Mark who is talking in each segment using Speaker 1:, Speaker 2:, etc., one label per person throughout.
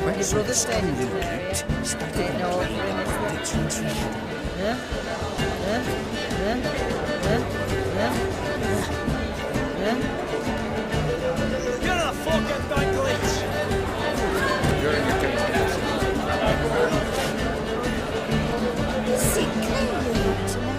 Speaker 1: Where is brother staying? Ain't no hope for him, is there? Yeah? Yeah? Yeah? Yeah? Yeah? Yeah?
Speaker 2: Get a fucking Dinklage!
Speaker 3: You're in your case,
Speaker 4: See clearly to me.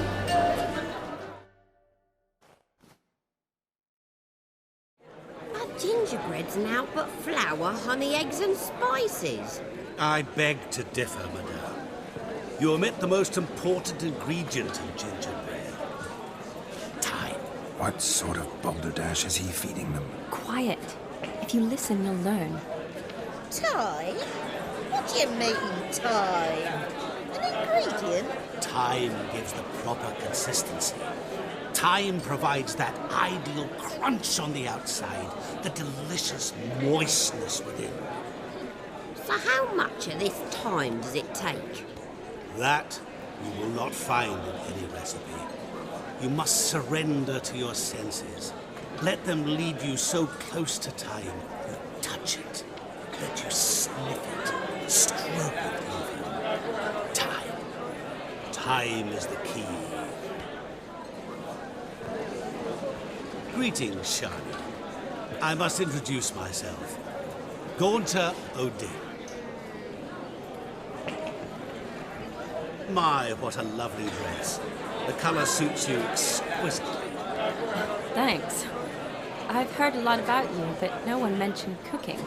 Speaker 5: Are gingerbreads now but flour, honey, eggs and spices?
Speaker 6: I beg to differ, madame. You omit the most important ingredient in gingerbread. Time.
Speaker 3: What sort of balderdash is he feeding them?
Speaker 7: Quiet. If you listen, you'll learn.
Speaker 4: Time? What do you mean, time? An ingredient?
Speaker 6: Time gives the proper consistency. Time provides that ideal crunch on the outside, the delicious moistness within.
Speaker 5: So how much of this time does it take?
Speaker 6: That you will not find in any recipe. You must surrender to your senses. Let them lead you so close to time, you touch it, that you sniff it, stroke it even. Time. Time is the key. Greetings, Shani. I must introduce myself. Gaunter O'Din. My, what a lovely dress. The color suits you exquisitely.
Speaker 7: Thanks. I've heard a lot about you, but no one mentioned cooking.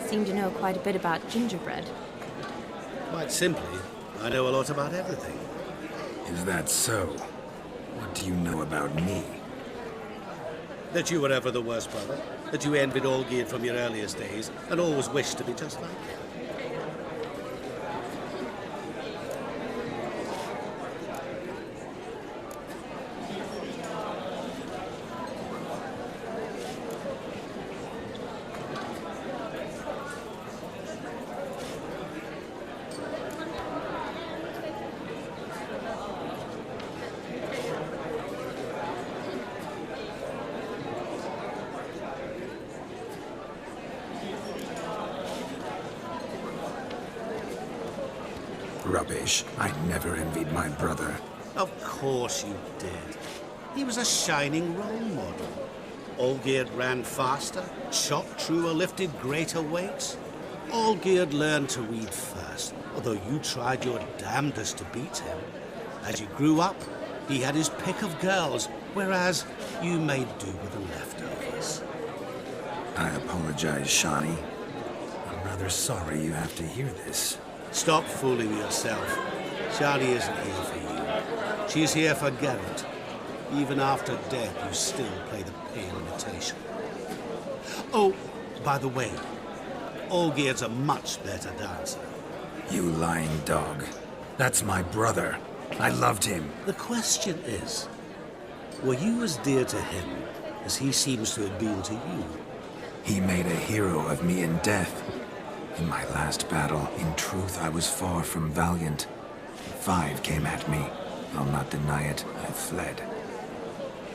Speaker 7: Seem to know quite a bit about gingerbread.
Speaker 6: Quite simply, I know a lot about everything.
Speaker 3: Is that so? What do you know about me?
Speaker 6: That you were ever the worst brother, that you envied Olgierd from your earliest days, and always wished to be just like him.
Speaker 3: Rubbish. I never envied my brother.
Speaker 6: Of course you did. He was a shining role model. Olgierd ran faster, shot truer, lifted greater weights. Olgierd learned to read first, although you tried your damnedest to beat him. As you grew up, he had his pick of girls, whereas you made do with the leftovers.
Speaker 3: I apologize, Shani. I'm rather sorry you have to hear this.
Speaker 6: Stop fooling yourself. Shani isn't here for you. She's here for Geralt. Even after death, you still play the pale imitation. Oh, by the way, Olgierd's a much better dancer.
Speaker 3: You lying dog. That's my brother. I loved him.
Speaker 6: The question is, were you as dear to him as he seems to have been to you?
Speaker 3: He made a hero of me in death. In my last battle, in truth, I was far from valiant. 5 came at me. I'll not deny it, I fled.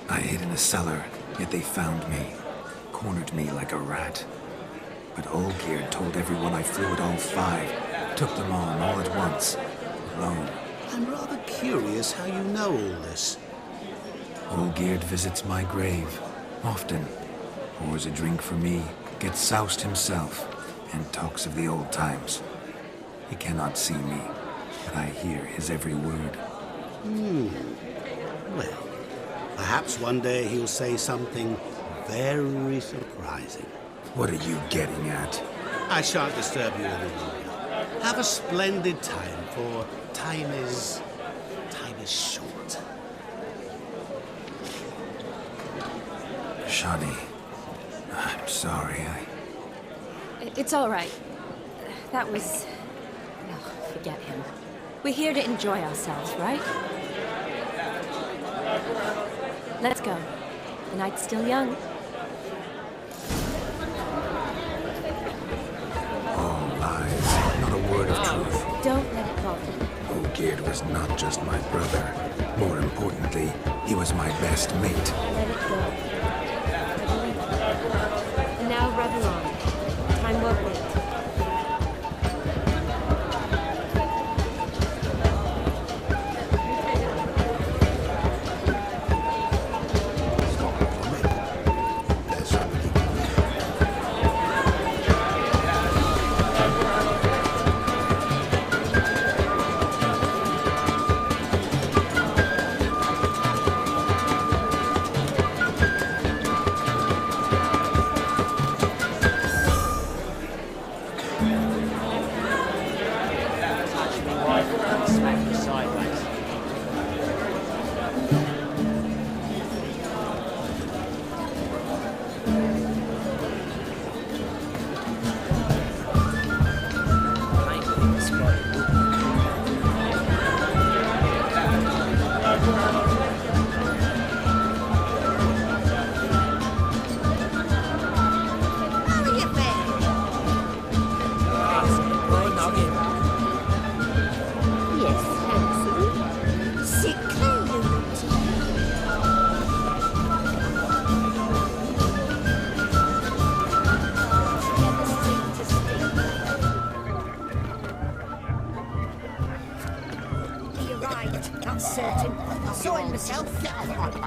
Speaker 3: I hid in a cellar, yet they found me, cornered me like a rat. But Olgierd told everyone I flew at all 5, took them on all at once, alone.
Speaker 6: I'm rather curious how you know all this.
Speaker 3: Olgierd visits my grave, often. Pours a drink for me, gets soused himself, and talks of the old times. He cannot see me, but I hear his every word.
Speaker 6: Well, perhaps one day he'll say something very surprising.
Speaker 3: What are you getting at?
Speaker 6: I shan't disturb you any longer. Have a splendid time, for time is short.
Speaker 3: Shani, I'm sorry,
Speaker 7: It's all right. That was... Oh, forget him. We're here to enjoy ourselves, right? Let's go. The night's still young.
Speaker 3: All lies, not a word of truth.
Speaker 7: Don't let it bother you.
Speaker 3: Olgierd was not just my brother. More importantly, he was my best mate.
Speaker 7: Let it go. I believe you.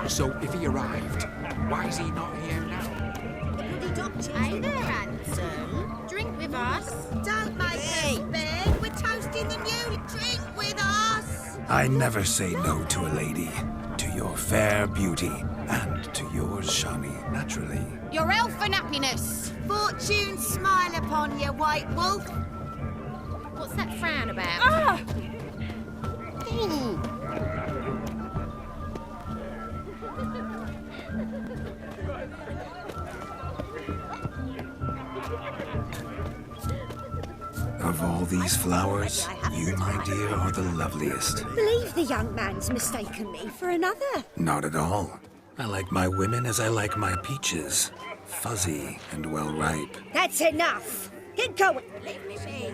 Speaker 8: So if he arrived, why is he not here now?
Speaker 5: Hey there, handsome. Drink with us.
Speaker 4: Don't make us beg. We're toasting the new drink with us.
Speaker 3: I never say no to a lady. To your fair beauty, and to yours, Shani, naturally.
Speaker 5: Your elfin happiness.
Speaker 4: Fortune smile upon you, White Wolf.
Speaker 5: What's that frown about?
Speaker 7: Ah!
Speaker 3: Of all these flowers, you, my dear, are the loveliest.
Speaker 9: Believe the young man's mistaken me for another.
Speaker 3: Not at all. I like my women as I like my peaches. Fuzzy and well ripe.
Speaker 9: That's enough. Get going.
Speaker 5: Leave me be.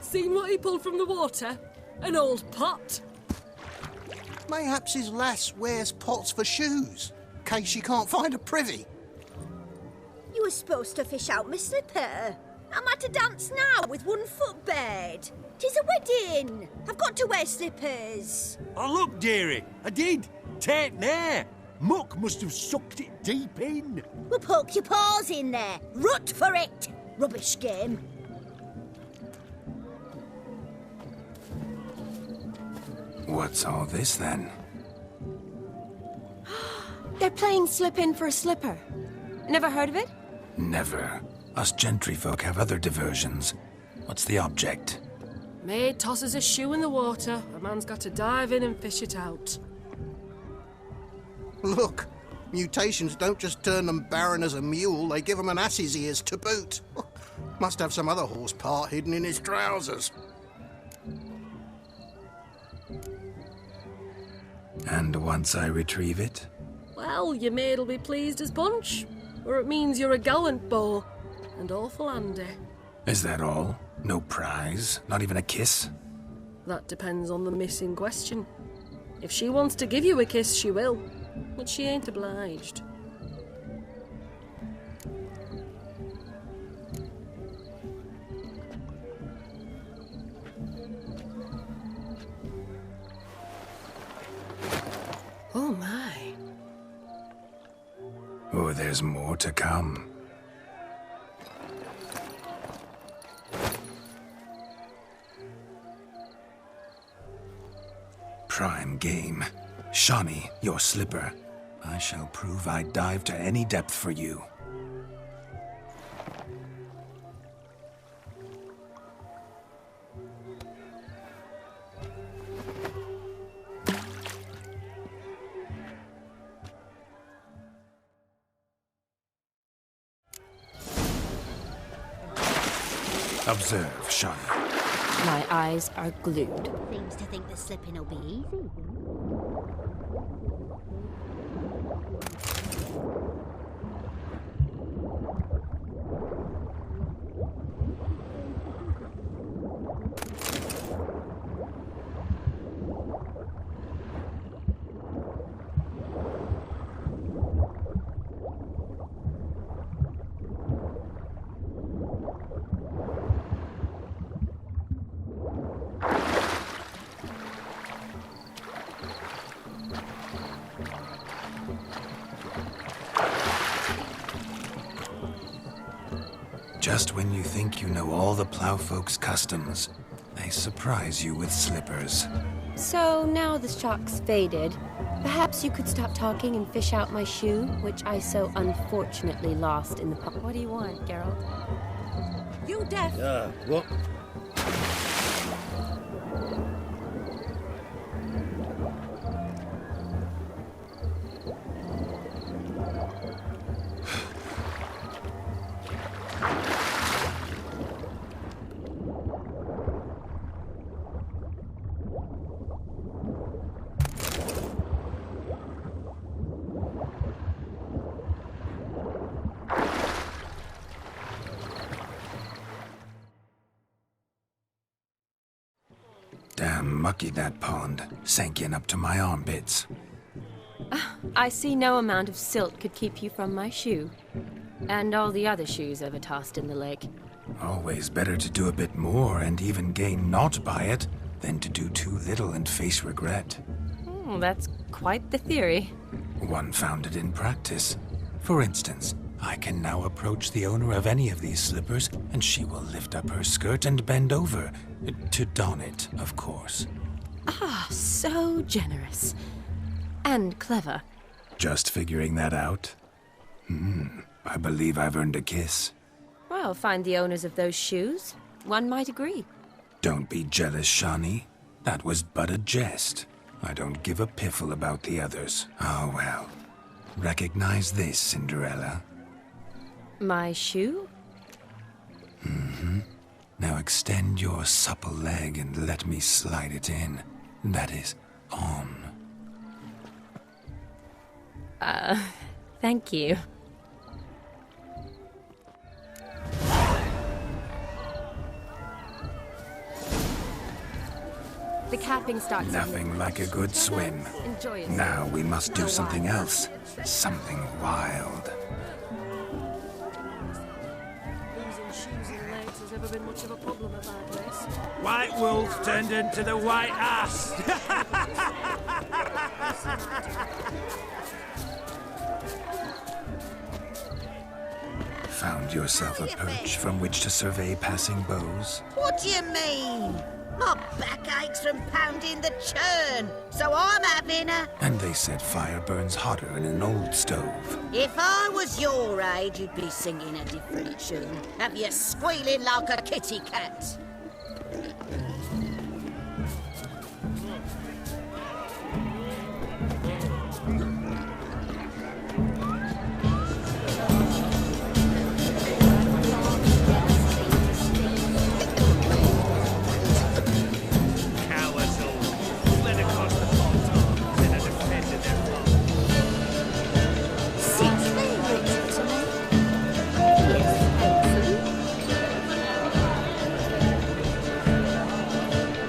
Speaker 10: Seen what he pulled from the water? An old pot.
Speaker 11: Mayhaps his lass wears pots for shoes, case she can't find a privy.
Speaker 9: You were supposed to fish out my slipper. I'm at a dance now with 1 foot bared. 'Tis a wedding. I've got to wear slippers.
Speaker 2: Oh, look, dearie, I did. Take there. Muck must have sucked it deep in.
Speaker 9: Well, poke your paws in there. Rut for it. Rubbish game.
Speaker 3: What's all this then?
Speaker 7: They're playing slip in for a slipper. Never heard of it?
Speaker 3: Never. Us gentry folk have other diversions. What's the object?
Speaker 10: Maid tosses a shoe in the water. A man's got to dive in and fish it out.
Speaker 11: Look, mutations don't just turn them barren as a mule, they give them an ass's ears to boot. Must have some other horse part hidden in his trousers.
Speaker 3: And once I retrieve it?
Speaker 10: Well, your maid'll be pleased as punch. Or it means you're a gallant beau. And awful handy.
Speaker 3: Is that all? No prize? Not even a kiss?
Speaker 10: That depends on the miss in question. If she wants to give you a kiss, she will. But she ain't obliged. Oh my.
Speaker 3: Oh, there's more to come. Prime game. Shani, your slipper. I shall prove I'd dive to any depth for you. Observe, Shani.
Speaker 7: My eyes are glued.
Speaker 9: Seems to think the slipping will be easy.
Speaker 3: Just when you think you know all the plowfolk's customs, they surprise you with slippers.
Speaker 7: So now the shock's faded. Perhaps you could stop talking and fish out my shoe, which I so unfortunately lost in the pond. What do you want, Geralt?
Speaker 9: You deaf.
Speaker 3: Mucky that pond. Sank in up to my armpits.
Speaker 7: I see no amount of silt could keep you from my shoe. And all the other shoes ever tossed in the lake.
Speaker 3: Always better to do a bit more and even gain naught by it than to do too little and face regret.
Speaker 7: Oh, that's quite the theory.
Speaker 3: One founded in practice. For instance, I can now approach the owner of any of these slippers, and she will lift up her skirt and bend over. To don it, of course.
Speaker 7: Ah, so generous. And clever.
Speaker 3: Just figuring that out? I believe I've earned a kiss.
Speaker 7: Well, find the owners of those shoes. One might agree.
Speaker 3: Don't be jealous, Shani. That was but a jest. I don't give a piffle about the others. Oh well. Recognize this, Cinderella.
Speaker 7: My shoe?
Speaker 3: Now extend your supple leg and let me slide it in. That is, on.
Speaker 7: Thank you. The capping starts.
Speaker 3: Nothing like a good swim.
Speaker 7: Enjoy it.
Speaker 3: Now we must do something else. Something wild.
Speaker 10: Losing shoes and legs has ever been much of a problem about this.
Speaker 12: White wolf turned into the white ass.
Speaker 3: Found yourself a perch from which to survey passing beaux?
Speaker 4: What do you mean? My back aches from pounding the churn, so I'm having a...
Speaker 3: And they said fire burns hotter in an old stove.
Speaker 4: If I was your age, you'd be singing a different tune. Have you squealing like a kitty cat?